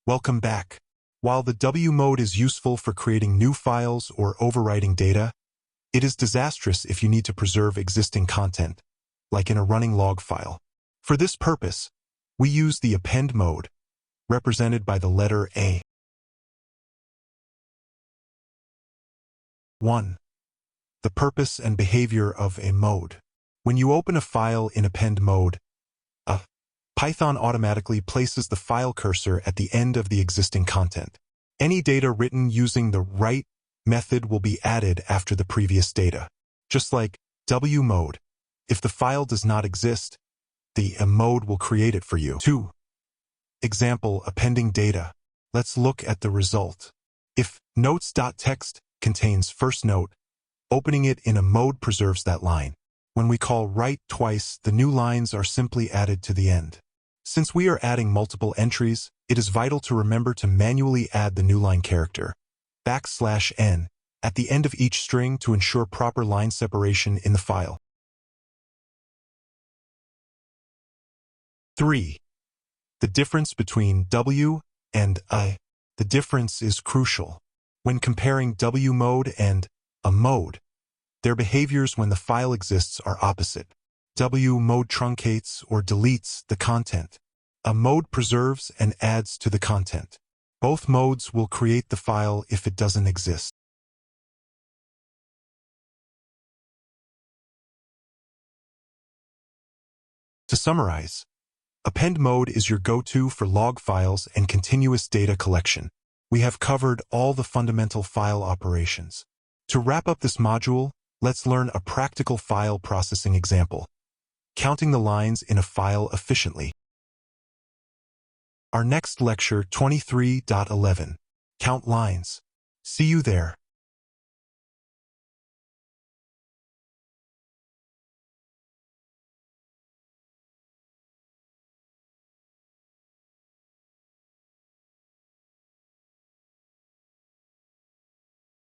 Welcome back. While the W mode is useful for creating new files or overwriting data, it is disastrous if you need to preserve existing content, like in a running log file. For this purpose, we use the Append mode, represented by the letter A. 1. The purpose and behavior of a mode. When you open a file in Append mode, Python automatically places the file cursor at the end of the existing content. Any data written using the write method will be added after the previous data. Just like W mode, if the file does not exist, the mode will create it for you. 2. Example, appending data. Let's look at the result. If notes.txt contains first note, opening it in a mode preserves that line. When we call write twice, the new lines are simply added to the end. Since we are adding multiple entries, it is vital to remember to manually add the new line character, \n, at the end of each string to ensure proper line separation in the file. 3. The difference between W and A. The difference is crucial. When comparing W mode and A mode, their behaviors when the file exists are opposite. W mode truncates or deletes the content. A mode preserves and adds to the content. Both modes will create the file if it doesn't exist. To summarize, Append mode is your go-to for log files and continuous data collection. We have covered all the fundamental file operations. To wrap up this module, let's learn a practical file processing example. Counting the lines in a file efficiently. Our next lecture 23.11. Count lines. See you there.